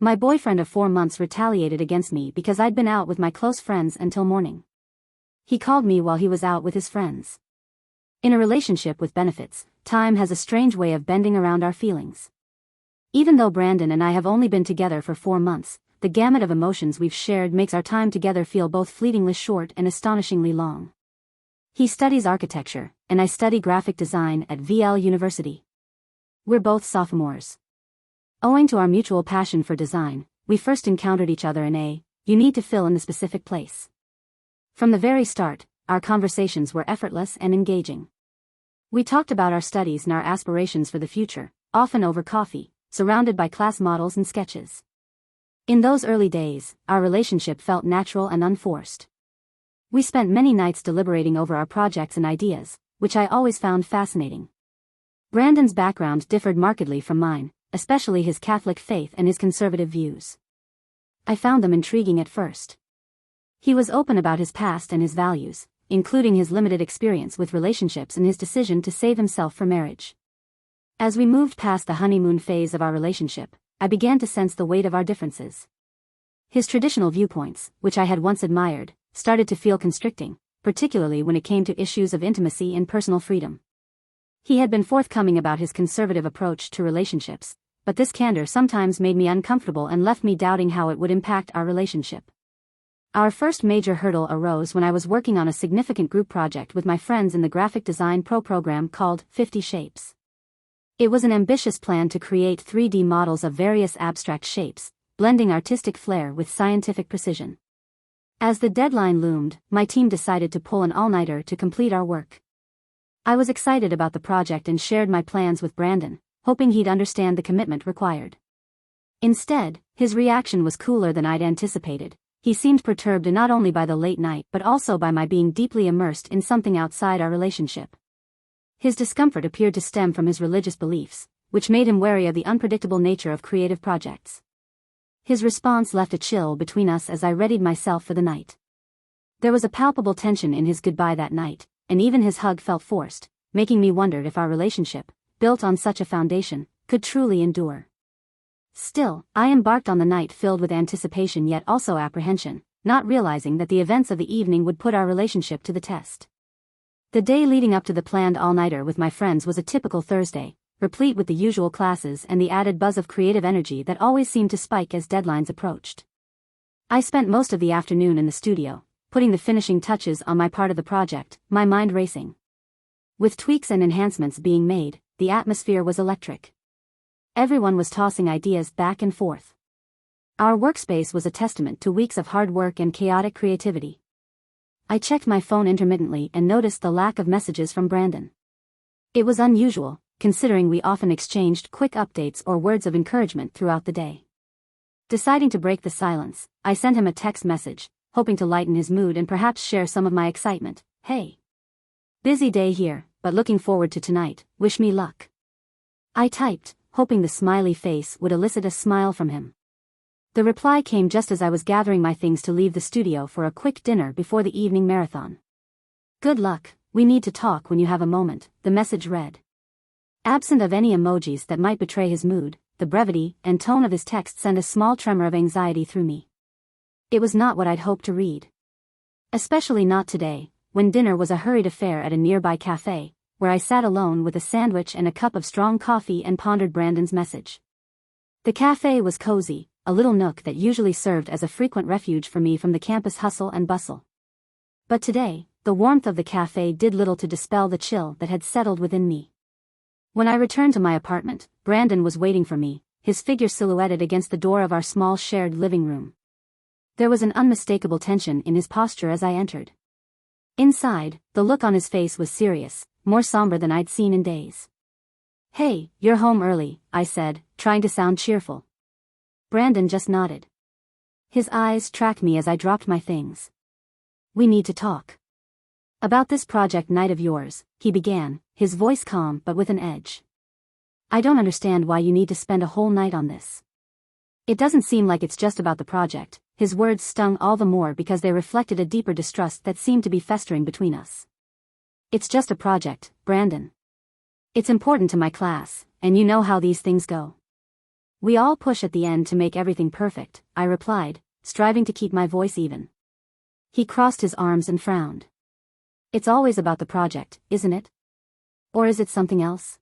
My boyfriend of 4 months retaliated against me because I'd been out with my close friends until morning. He called me while he was out with his friends. In a relationship with benefits, time has a strange way of bending around our feelings. Even though Brandon and I have only been together for 4 months, the gamut of emotions we've shared makes our time together feel both fleetingly short and astonishingly long. He studies architecture, and I study graphic design at VL University. We're both sophomores. Owing to our mutual passion for design, we first encountered each other in a "you need to fill in the specific" place. From the very start, our conversations were effortless and engaging. We talked about our studies and our aspirations for the future, often over coffee, surrounded by class models and sketches. In those early days, our relationship felt natural and unforced. We spent many nights deliberating over our projects and ideas, which I always found fascinating. Brandon's background differed markedly from mine, especially his Catholic faith and his conservative views. I found them intriguing at first. He was open about his past and his values, including his limited experience with relationships and his decision to save himself for marriage. As we moved past the honeymoon phase of our relationship, I began to sense the weight of our differences. His traditional viewpoints, which I had once admired, started to feel constricting, particularly when it came to issues of intimacy and personal freedom. He had been forthcoming about his conservative approach to relationships, but this candor sometimes made me uncomfortable and left me doubting how it would impact our relationship. Our first major hurdle arose when I was working on a significant group project with my friends in the graphic design program called 50 Shapes. It was an ambitious plan to create 3D models of various abstract shapes, blending artistic flair with scientific precision. As the deadline loomed, my team decided to pull an all-nighter to complete our work. I was excited about the project and shared my plans with Brandon, hoping he'd understand the commitment required. Instead, his reaction was cooler than I'd anticipated. He seemed perturbed not only by the late night but also by my being deeply immersed in something outside our relationship. His discomfort appeared to stem from his religious beliefs, which made him wary of the unpredictable nature of creative projects. His response left a chill between us as I readied myself for the night. There was a palpable tension in his goodbye that night, and even his hug felt forced, making me wonder if our relationship, built on such a foundation, could truly endure. Still, I embarked on the night filled with anticipation yet also apprehension, not realizing that the events of the evening would put our relationship to the test. The day leading up to the planned all-nighter with my friends was a typical Thursday, replete with the usual classes and the added buzz of creative energy that always seemed to spike as deadlines approached. I spent most of the afternoon in the studio, putting the finishing touches on my part of the project, my mind racing. With tweaks and enhancements being made, the atmosphere was electric. Everyone was tossing ideas back and forth. Our workspace was a testament to weeks of hard work and chaotic creativity. I checked my phone intermittently and noticed the lack of messages from Brandon. It was unusual, considering we often exchanged quick updates or words of encouragement throughout the day. Deciding to break the silence, I sent him a text message, hoping to lighten his mood and perhaps share some of my excitement. "Hey. Busy day here, but looking forward to tonight, wish me luck." I typed, hoping the smiley face would elicit a smile from him. The reply came just as I was gathering my things to leave the studio for a quick dinner before the evening marathon. "Good luck, we need to talk when you have a moment," the message read. Absent of any emojis that might betray his mood, the brevity and tone of his text sent a small tremor of anxiety through me. It was not what I'd hoped to read. Especially not today, when dinner was a hurried affair at a nearby cafe, where I sat alone with a sandwich and a cup of strong coffee and pondered Brandon's message. The cafe was cozy, a little nook that usually served as a frequent refuge for me from the campus hustle and bustle. But today, the warmth of the cafe did little to dispel the chill that had settled within me. When I returned to my apartment, Brandon was waiting for me, his figure silhouetted against the door of our small shared living room. There was an unmistakable tension in his posture as I entered. Inside, the look on his face was serious, more somber than I'd seen in days. "Hey, you're home early," I said, trying to sound cheerful. Brandon just nodded. His eyes tracked me as I dropped my things. "We need to talk. About this project night of yours," he began, his voice calm but with an edge. "I don't understand why you need to spend a whole night on this. It doesn't seem like it's just about the project." His words stung all the more because they reflected a deeper distrust that seemed to be festering between us. "It's just a project, Brandon. It's important to my class, and you know how these things go. We all push at the end to make everything perfect, I replied, striving to keep my voice even. He crossed his arms and frowned. It's always about the project, isn't it? Or is it something else?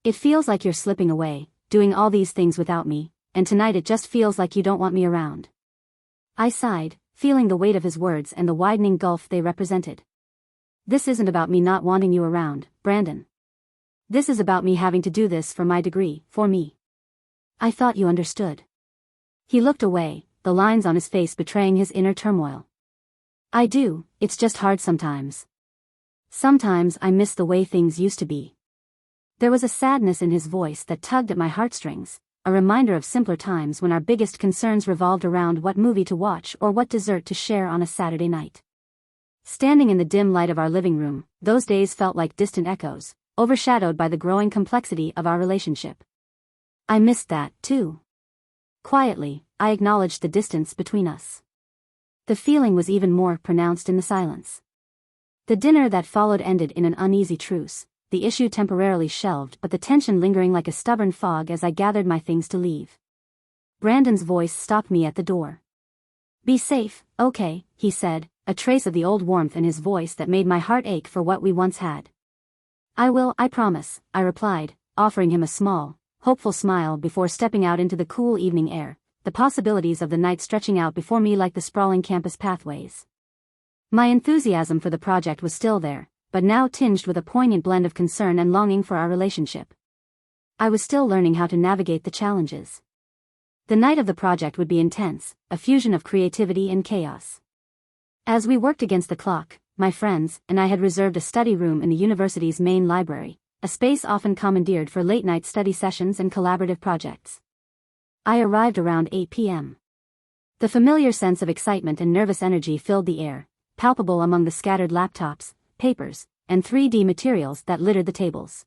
It feels like you're slipping away, doing all these things without me, and tonight it just feels like you don't want me around. I sighed, feeling the weight of his words and the widening gulf they represented. This isn't about me not wanting you around, Brandon. This is about me having to do this for my degree, for me. I thought you understood. He looked away, the lines on his face betraying his inner turmoil. I do, it's just hard sometimes. Sometimes I miss the way things used to be. There was a sadness in his voice that tugged at my heartstrings, a reminder of simpler times when our biggest concerns revolved around what movie to watch or what dessert to share on a Saturday night. Standing in the dim light of our living room, those days felt like distant echoes, overshadowed by the growing complexity of our relationship. I missed that, too. Quietly, I acknowledged the distance between us. The feeling was even more pronounced in the silence. The dinner that followed ended in an uneasy truce, the issue temporarily shelved but the tension lingering like a stubborn fog as I gathered my things to leave. Brandon's voice stopped me at the door. Be safe, okay, he said, a trace of the old warmth in his voice that made my heart ache for what we once had. I will, I promise, I replied, offering him a small, hopeful smile before stepping out into the cool evening air, the possibilities of the night stretching out before me like the sprawling campus pathways. My enthusiasm for the project was still there, but now tinged with a poignant blend of concern and longing for our relationship. I was still learning how to navigate the challenges. The night of the project would be intense, a fusion of creativity and chaos. As we worked against the clock, my friends and I had reserved a study room in the university's main library, a space often commandeered for late-night study sessions and collaborative projects. I arrived around 8 p.m. The familiar sense of excitement and nervous energy filled the air, palpable among the scattered laptops, papers, and 3D materials that littered the tables.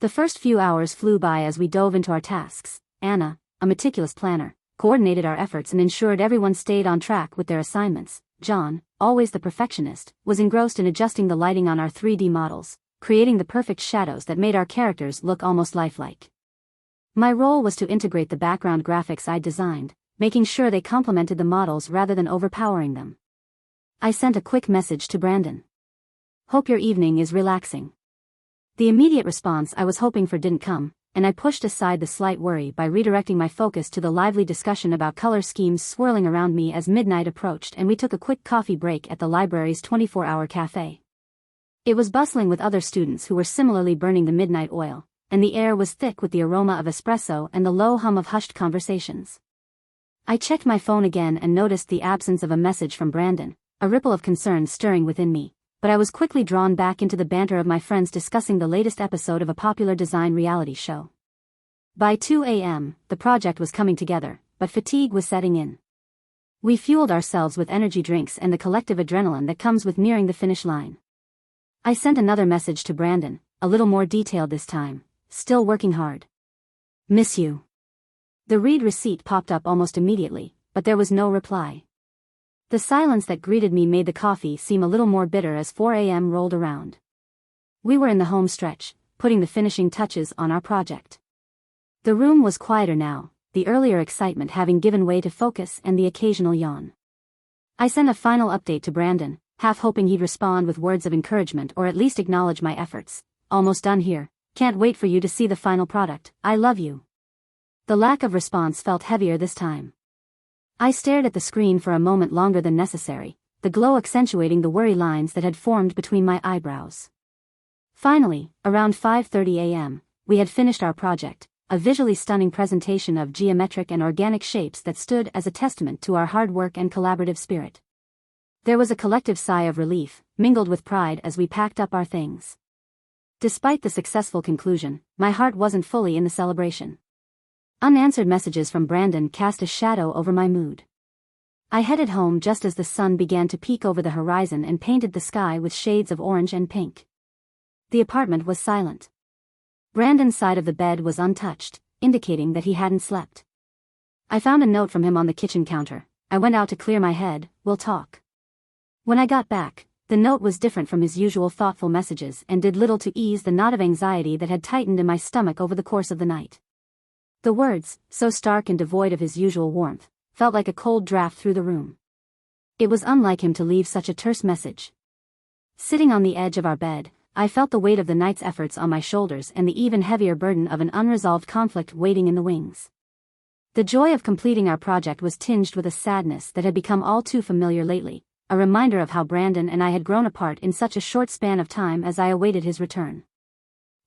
The first few hours flew by as we dove into our tasks. Anna, a meticulous planner, coordinated our efforts and ensured everyone stayed on track with their assignments. John, always the perfectionist, was engrossed in adjusting the lighting on our 3D models, creating the perfect shadows that made our characters look almost lifelike. My role was to integrate the background graphics I'd designed, making sure they complemented the models rather than overpowering them. I sent a quick message to Brandon. Hope your evening is relaxing. The immediate response I was hoping for didn't come, and I pushed aside the slight worry by redirecting my focus to the lively discussion about color schemes swirling around me as midnight approached and we took a quick coffee break at the library's 24-hour cafe. It was bustling with other students who were similarly burning the midnight oil, and the air was thick with the aroma of espresso and the low hum of hushed conversations. I checked my phone again and noticed the absence of a message from Brandon, a ripple of concern stirring within me, but I was quickly drawn back into the banter of my friends discussing the latest episode of a popular design reality show. By 2 a.m., the project was coming together, but fatigue was setting in. We fueled ourselves with energy drinks and the collective adrenaline that comes with nearing the finish line. I sent another message to Brandon, a little more detailed this time. Still working hard. Miss you. The read receipt popped up almost immediately, but there was no reply. The silence that greeted me made the coffee seem a little more bitter as 4 a.m. rolled around. We were in the home stretch, putting the finishing touches on our project. The room was quieter now, the earlier excitement having given way to focus and the occasional yawn. I sent a final update to Brandon, half hoping he'd respond with words of encouragement or at least acknowledge my efforts. Almost done here. Can't wait for you to see the final product. I love you. The lack of response felt heavier this time. I stared at the screen for a moment longer than necessary, the glow accentuating the worry lines that had formed between my eyebrows. Finally, around 5:30 a.m., we had finished our project, a visually stunning presentation of geometric and organic shapes that stood as a testament to our hard work and collaborative spirit. There was a collective sigh of relief, mingled with pride as we packed up our things. Despite the successful conclusion, my heart wasn't fully in the celebration. Unanswered messages from Brandon cast a shadow over my mood. I headed home just as the sun began to peek over the horizon and painted the sky with shades of orange and pink. The apartment was silent. Brandon's side of the bed was untouched, indicating that he hadn't slept. I found a note from him on the kitchen counter. I went out to clear my head. We'll talk. When I got back, the note was different from his usual thoughtful messages and did little to ease the knot of anxiety that had tightened in my stomach over the course of the night. The words, so stark and devoid of his usual warmth, felt like a cold draft through the room. It was unlike him to leave such a terse message. Sitting on the edge of our bed, I felt the weight of the night's efforts on my shoulders and the even heavier burden of an unresolved conflict waiting in the wings. The joy of completing our project was tinged with a sadness that had become all too familiar lately, a reminder of how Brandon and I had grown apart in such a short span of time as I awaited his return.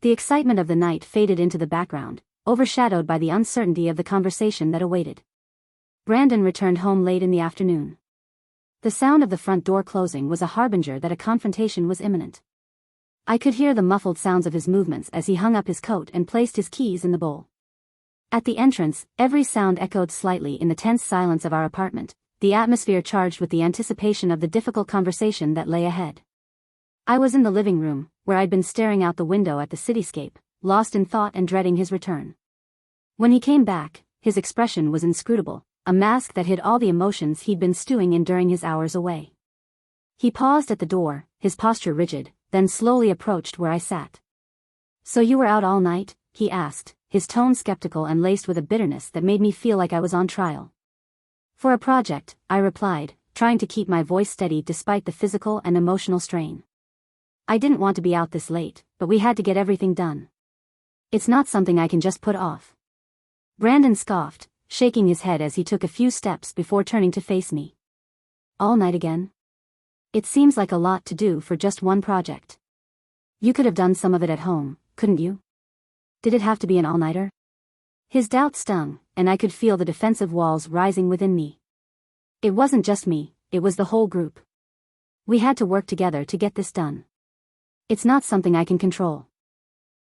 The excitement of the night faded into the background, overshadowed by the uncertainty of the conversation that awaited. Brandon returned home late in the afternoon. The sound of the front door closing was a harbinger that a confrontation was imminent. I could hear the muffled sounds of his movements as he hung up his coat and placed his keys in the bowl. At the entrance, every sound echoed slightly in the tense silence of our apartment, the atmosphere charged with the anticipation of the difficult conversation that lay ahead. I was in the living room, where I'd been staring out the window at the cityscape, lost in thought and dreading his return. When he came back, his expression was inscrutable, a mask that hid all the emotions he'd been stewing in during his hours away. He paused at the door, his posture rigid, then slowly approached where I sat. "So you were out all night?" he asked, his tone skeptical and laced with a bitterness that made me feel like I was on trial. "For a project," I replied, trying to keep my voice steady despite the physical and emotional strain. "I didn't want to be out this late, but we had to get everything done. It's not something I can just put off." Brandon scoffed, shaking his head as he took a few steps before turning to face me. "All night again? It seems like a lot to do for just one project. You could have done some of it at home, couldn't you? Did it have to be an all-nighter?" His doubt stung, and I could feel the defensive walls rising within me. It wasn't just me, it was the whole group. We had to work together to get this done. It's not something I can control.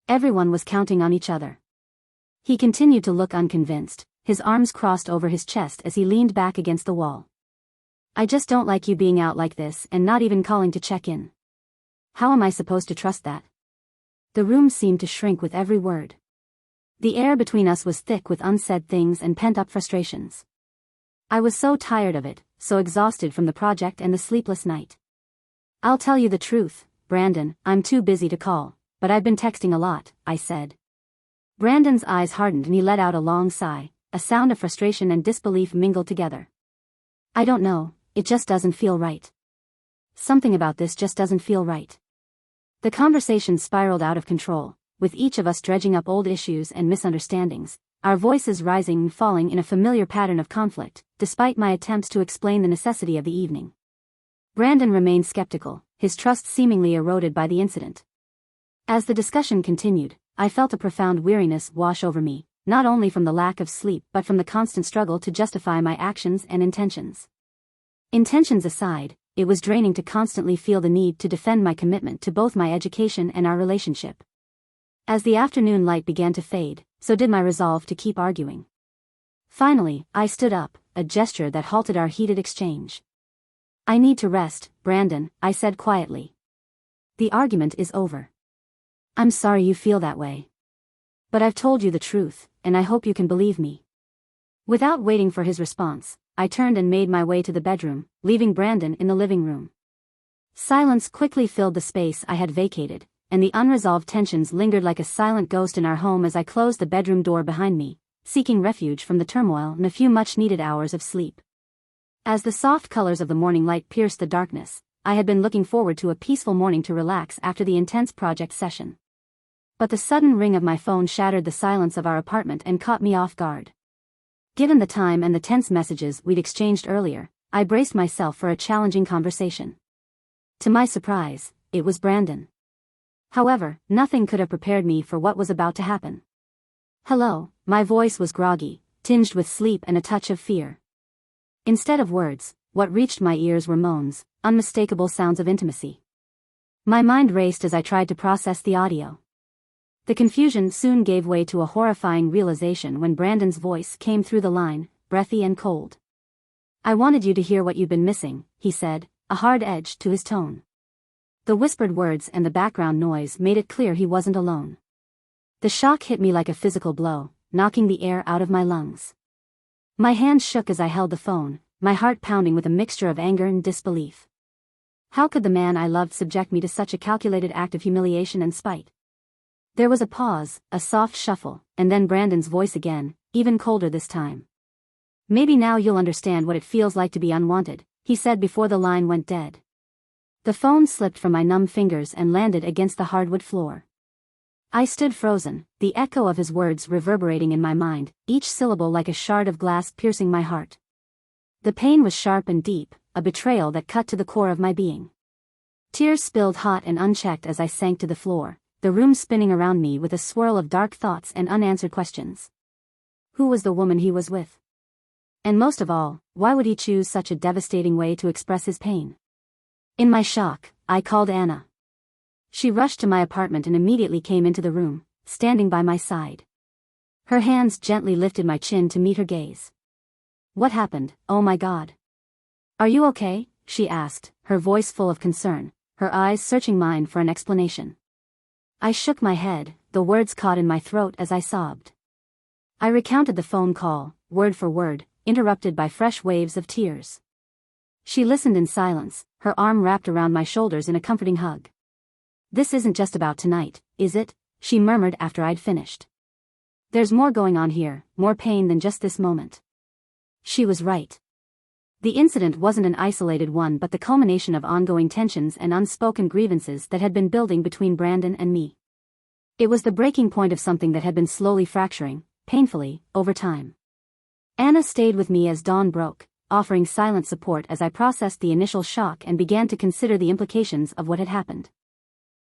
Everyone was counting on each other. He continued to look unconvinced, his arms crossed over his chest as he leaned back against the wall. "I just don't like you being out like this and not even calling to check in. How am I supposed to trust that?" The room seemed to shrink with every word. The air between us was thick with unsaid things and pent-up frustrations. I was so tired of it, so exhausted from the project and the sleepless night. "I'll tell you the truth, Brandon, I'm too busy to call, but I've been texting a lot," I said. Brandon's eyes hardened and he let out a long sigh, a sound of frustration and disbelief mingled together. "I don't know, it just doesn't feel right. Something about this just doesn't feel right." The conversation spiraled out of control, with each of us dredging up old issues and misunderstandings, our voices rising and falling in a familiar pattern of conflict, despite my attempts to explain the necessity of the evening. Brandon remained skeptical, his trust seemingly eroded by the incident. As the discussion continued, I felt a profound weariness wash over me, not only from the lack of sleep but from the constant struggle to justify my actions and intentions. Intentions aside, it was draining to constantly feel the need to defend my commitment to both my education and our relationship. As the afternoon light began to fade, so did my resolve to keep arguing. Finally, I stood up, a gesture that halted our heated exchange. "I need to rest, Brandon," I said quietly. "The argument is over. I'm sorry you feel that way. But I've told you the truth, and I hope you can believe me." Without waiting for his response, I turned and made my way to the bedroom, leaving Brandon in the living room. Silence quickly filled the space I had vacated, and the unresolved tensions lingered like a silent ghost in our home as I closed the bedroom door behind me, seeking refuge from the turmoil and a few much-needed hours of sleep. As the soft colors of the morning light pierced the darkness, I had been looking forward to a peaceful morning to relax after the intense project session. But the sudden ring of my phone shattered the silence of our apartment and caught me off guard. Given the time and the tense messages we'd exchanged earlier, I braced myself for a challenging conversation. To my surprise, it was Brandon. However, nothing could have prepared me for what was about to happen. "Hello," my voice was groggy, tinged with sleep and a touch of fear. Instead of words, what reached my ears were moans, unmistakable sounds of intimacy. My mind raced as I tried to process the audio. The confusion soon gave way to a horrifying realization when Brandon's voice came through the line, breathy and cold. "I wanted you to hear what you've been missing," he said, a hard edge to his tone. The whispered words and the background noise made it clear he wasn't alone. The shock hit me like a physical blow, knocking the air out of my lungs. My hands shook as I held the phone, my heart pounding with a mixture of anger and disbelief. How could the man I loved subject me to such a calculated act of humiliation and spite? There was a pause, a soft shuffle, and then Brandon's voice again, even colder this time. Maybe now you'll understand what it feels like to be unwanted, he said before the line went dead. The phone slipped from my numb fingers and landed against the hardwood floor. I stood frozen, the echo of his words reverberating in my mind, each syllable like a shard of glass piercing my heart. The pain was sharp and deep, a betrayal that cut to the core of my being. Tears spilled hot and unchecked as I sank to the floor, the room spinning around me with a swirl of dark thoughts and unanswered questions. Who was the woman he was with? And most of all, why would he choose such a devastating way to express his pain? In my shock, I called Anna. She rushed to my apartment and immediately came into the room, standing by my side. Her hands gently lifted my chin to meet her gaze. What happened, oh my God? Are you okay? She asked, her voice full of concern, her eyes searching mine for an explanation. I shook my head, the words caught in my throat as I sobbed. I recounted the phone call, word for word, interrupted by fresh waves of tears. She listened in silence, her arm wrapped around my shoulders in a comforting hug. This isn't just about tonight, is it? She murmured after I'd finished. There's more going on here, more pain than just this moment. She was right. The incident wasn't an isolated one but the culmination of ongoing tensions and unspoken grievances that had been building between Brandon and me. It was the breaking point of something that had been slowly fracturing, painfully, over time. Anna stayed with me as dawn broke, offering silent support as I processed the initial shock and began to consider the implications of what had happened.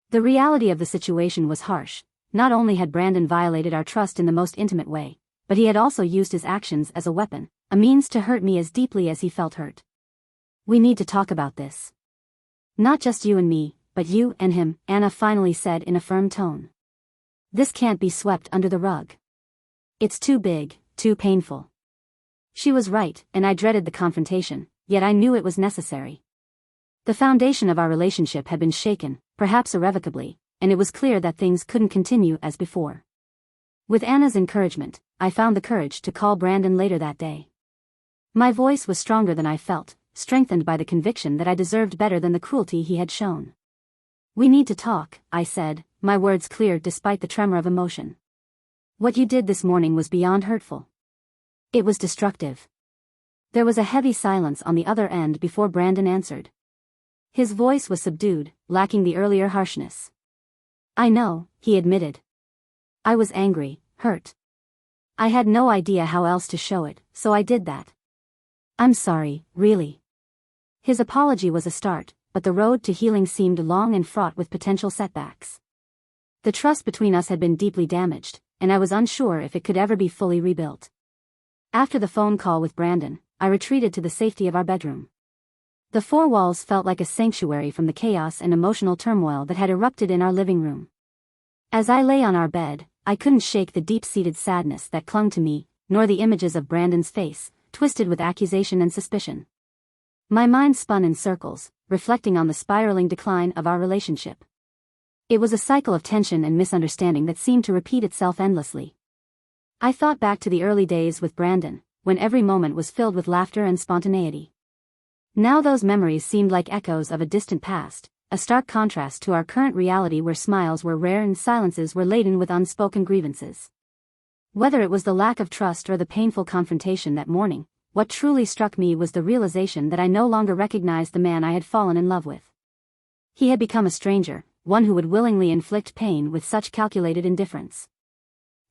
The reality of the situation was harsh. Not only had Brandon violated our trust in the most intimate way, but he had also used his actions as a weapon, a means to hurt me as deeply as he felt hurt. We need to talk about this. Not just you and me, but you and him, Anna finally said in a firm tone. This can't be swept under the rug. It's too big, too painful. She was right, and I dreaded the confrontation, yet I knew it was necessary. The foundation of our relationship had been shaken, perhaps irrevocably, and it was clear that things couldn't continue as before. With Anna's encouragement, I found the courage to call Brandon later that day. My voice was stronger than I felt, strengthened by the conviction that I deserved better than the cruelty he had shown. We need to talk, I said, my words clear despite the tremor of emotion. What you did this morning was beyond hurtful. It was destructive. There was a heavy silence on the other end before Brandon answered. His voice was subdued, lacking the earlier harshness. I know, he admitted. I was angry, hurt. I had no idea how else to show it, so I did that. I'm sorry, really. His apology was a start, but the road to healing seemed long and fraught with potential setbacks. The trust between us had been deeply damaged, and I was unsure if it could ever be fully rebuilt. After the phone call with Brandon, I retreated to the safety of our bedroom. The four walls felt like a sanctuary from the chaos and emotional turmoil that had erupted in our living room. As I lay on our bed, I couldn't shake the deep-seated sadness that clung to me, nor the images of Brandon's face, twisted with accusation and suspicion. My mind spun in circles, reflecting on the spiraling decline of our relationship. It was a cycle of tension and misunderstanding that seemed to repeat itself endlessly. I thought back to the early days with Brandon, when every moment was filled with laughter and spontaneity. Now those memories seemed like echoes of a distant past, a stark contrast to our current reality where smiles were rare and silences were laden with unspoken grievances. Whether it was the lack of trust or the painful confrontation that morning, what truly struck me was the realization that I no longer recognized the man I had fallen in love with. He had become a stranger, one who would willingly inflict pain with such calculated indifference.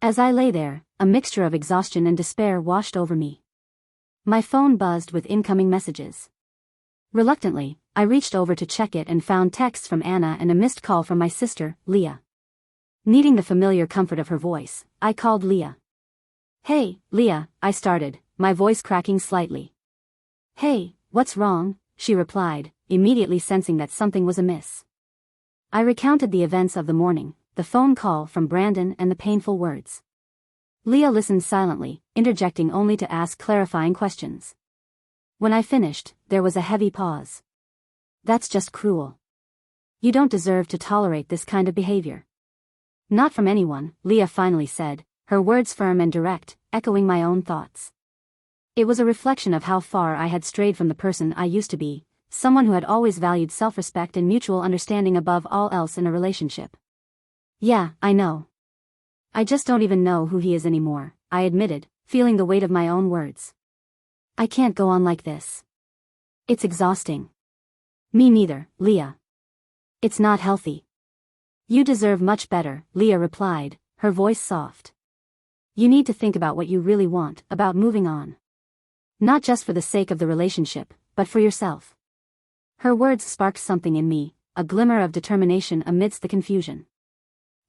As I lay there, a mixture of exhaustion and despair washed over me. My phone buzzed with incoming messages. Reluctantly, I reached over to check it and found texts from Anna and a missed call from my sister, Leah. Needing the familiar comfort of her voice, I called Leah. Hey, Leah, I started, my voice cracking slightly. Hey, what's wrong? She replied, immediately sensing that something was amiss. I recounted the events of the morning, the phone call from Brandon and the painful words. Leah listened silently, interjecting only to ask clarifying questions. When I finished, there was a heavy pause. That's just cruel. You don't deserve to tolerate this kind of behavior. Not from anyone, Leah finally said, her words firm and direct, echoing my own thoughts. It was a reflection of how far I had strayed from the person I used to be, someone who had always valued self-respect and mutual understanding above all else in a relationship. Yeah, I know. I just don't even know who he is anymore, I admitted, feeling the weight of my own words. I can't go on like this. It's exhausting. Me neither, Leah. It's not healthy. You deserve much better, Leah replied, her voice soft. You need to think about what you really want, about moving on. Not just for the sake of the relationship, but for yourself. Her words sparked something in me, a glimmer of determination amidst the confusion.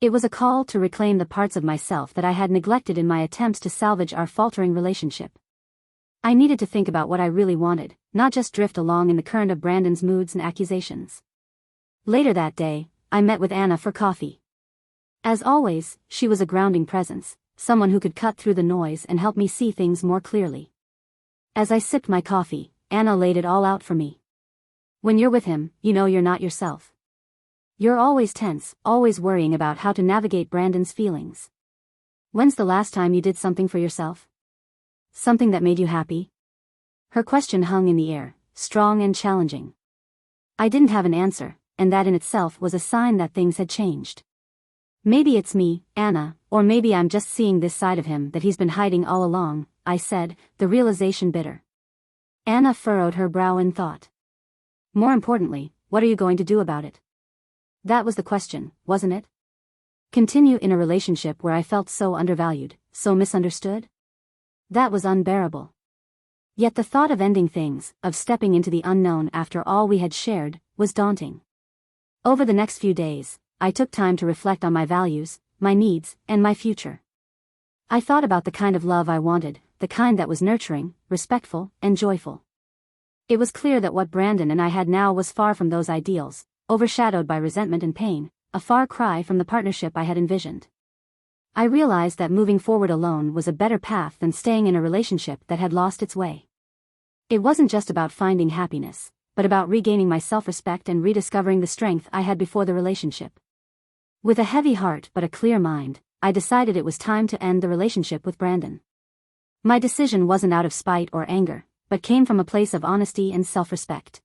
It was a call to reclaim the parts of myself that I had neglected in my attempts to salvage our faltering relationship. I needed to think about what I really wanted, not just drift along in the current of Brandon's moods and accusations. Later that day, I met with Anna for coffee. As always, she was a grounding presence, someone who could cut through the noise and help me see things more clearly. As I sipped my coffee, Anna laid it all out for me. When you're with him, you know you're not yourself. You're always tense, always worrying about how to navigate Brandon's feelings. When's the last time you did something for yourself? Something that made you happy? Her question hung in the air, strong and challenging. I didn't have an answer, and that in itself was a sign that things had changed. Maybe it's me, Anna, or maybe I'm just seeing this side of him that he's been hiding all along, I said, the realization bitter. Anna furrowed her brow in thought. More importantly, what are you going to do about it? That was the question, wasn't it? Continue in a relationship where I felt so undervalued, so misunderstood? That was unbearable. Yet the thought of ending things, of stepping into the unknown after all we had shared, was daunting. Over the next few days, I took time to reflect on my values, my needs, and my future. I thought about the kind of love I wanted, the kind that was nurturing, respectful, and joyful. It was clear that what Brandon and I had now was far from those ideals, overshadowed by resentment and pain, a far cry from the partnership I had envisioned. I realized that moving forward alone was a better path than staying in a relationship that had lost its way. It wasn't just about finding happiness, but about regaining my self-respect and rediscovering the strength I had before the relationship. With a heavy heart but a clear mind, I decided it was time to end the relationship with Brandon. My decision wasn't out of spite or anger, but came from a place of honesty and self-respect.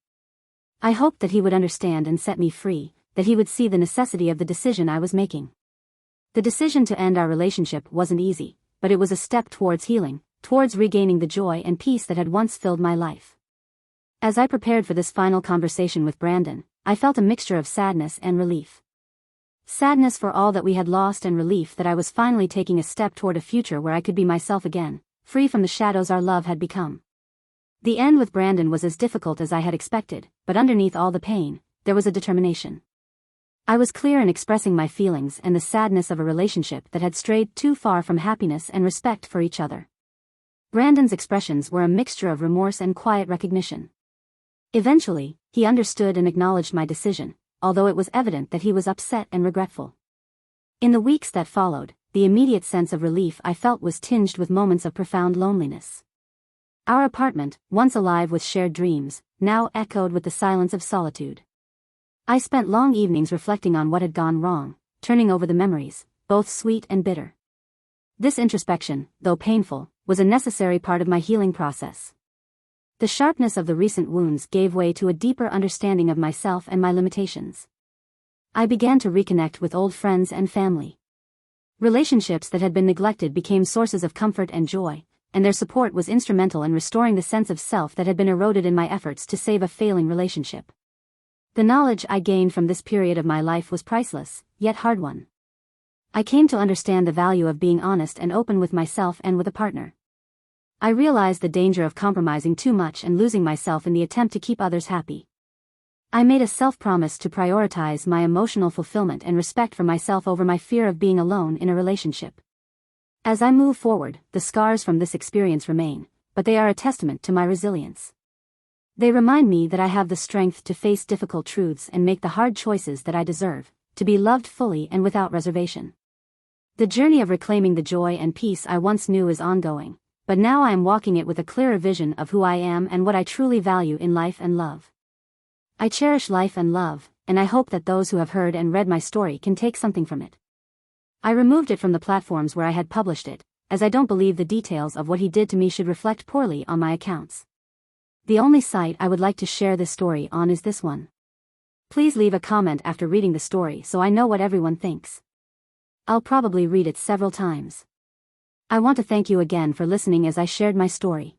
I hoped that he would understand and set me free, that he would see the necessity of the decision I was making. The decision to end our relationship wasn't easy, but it was a step towards healing, towards regaining the joy and peace that had once filled my life. As I prepared for this final conversation with Brandon, I felt a mixture of sadness and relief. Sadness for all that we had lost and relief that I was finally taking a step toward a future where I could be myself again, free from the shadows our love had become. The end with Brandon was as difficult as I had expected, but underneath all the pain, there was a determination. I was clear in expressing my feelings and the sadness of a relationship that had strayed too far from happiness and respect for each other. Brandon's expressions were a mixture of remorse and quiet recognition. Eventually, he understood and acknowledged my decision, although it was evident that he was upset and regretful. In the weeks that followed, the immediate sense of relief I felt was tinged with moments of profound loneliness. Our apartment, once alive with shared dreams, now echoed with the silence of solitude. I spent long evenings reflecting on what had gone wrong, turning over the memories, both sweet and bitter. This introspection, though painful, was a necessary part of my healing process. The sharpness of the recent wounds gave way to a deeper understanding of myself and my limitations. I began to reconnect with old friends and family. Relationships that had been neglected became sources of comfort and joy, and their support was instrumental in restoring the sense of self that had been eroded in my efforts to save a failing relationship. The knowledge I gained from this period of my life was priceless, yet hard won. I came to understand the value of being honest and open with myself and with a partner. I realized the danger of compromising too much and losing myself in the attempt to keep others happy. I made a self-promise to prioritize my emotional fulfillment and respect for myself over my fear of being alone in a relationship. As I move forward, the scars from this experience remain, but they are a testament to my resilience. They remind me that I have the strength to face difficult truths and make the hard choices that I deserve, to be loved fully and without reservation. The journey of reclaiming the joy and peace I once knew is ongoing, but now I am walking it with a clearer vision of who I am and what I truly value in life and love. I cherish life and love, and I hope that those who have heard and read my story can take something from it. I removed it from the platforms where I had published it, as I don't believe the details of what he did to me should reflect poorly on my accounts. The only site I would like to share this story on is this one. Please leave a comment after reading the story so I know what everyone thinks. I'll probably read it several times. I want to thank you again for listening as I shared my story.